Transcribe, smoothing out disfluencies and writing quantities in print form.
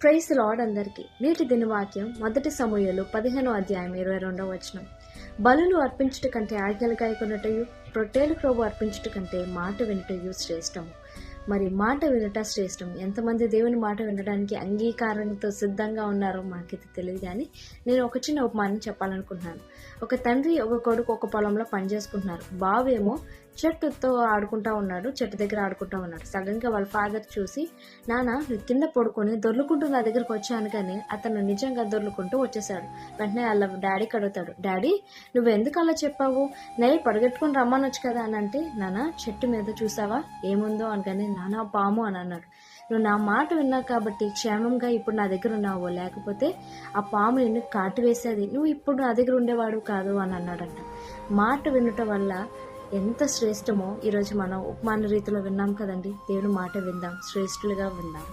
Praise the lord అందరికీ. నేటి దినవాక్యం 1 సమూయేలు 15వ అధ్యాయం 22వ వచనం. బలులు అర్పించుట కంటే ఆజ్ఞలు గాయకొనుటయు, రొట్టెలు క్రొవ్వు అర్పించుట కంటే మాట వినుటయు శ్రేష్టము. మరి మాట వినుట శ్రేష్టం. ఎంతమంది దేవుని మాట వినడానికి అంగీకారంతో సిద్ధంగా ఉన్నారో మాకైతే తెలియదు, కానీ నేను ఒక చిన్న ఉపమానం చెప్పాలనుకుంటున్నాను. ఒక తండ్రి ఒక కొడుకు ఒక పొలంలో పని చేసుకుంటున్నారు. బావేమో చెట్టుతో ఆడుకుంటా ఉన్నాడు, చెట్టు దగ్గర ఆడుకుంటా ఉన్నాడు. సడన్గా వాళ్ళ ఫాదర్ చూసి, నాన్న నువ్వు కింద పడుకొని దొర్లుకుంటూ నా దగ్గరకు వచ్చాను, కానీ అతను నిజంగా దొర్లుకుంటూ వచ్చేసాడు. వెంటనే వాళ్ళ డాడీకి అడుగుతాడు, డాడీ నువ్వు ఎందుకు అలా చెప్పావు, నేను పరిగెట్టుకుని రమ్మనొచ్చు కదా అని అంటే, నాన్న చెట్టు మీద చూసావా ఏముందో అనగానే, నాన్న పాము అని అన్నాడు. నువ్వు నా మాట విన్నావు కాబట్టి క్షేమంగా ఇప్పుడు నా దగ్గర ఉన్నావు, లేకపోతే ఆ పాము నిన్ను కాటు వేసేది, నువ్వు ఇప్పుడు నా దగ్గర ఉండేవాడు కాదు అని అన్నాడంట. మాట వినటం వల్ల ఎంత శ్రేష్టమో ఈరోజు మనం ఉపమాన రీతిలో విన్నాం కదండి. దేవుని మాట విందాం, శ్రేష్ఠులుగా విందాం.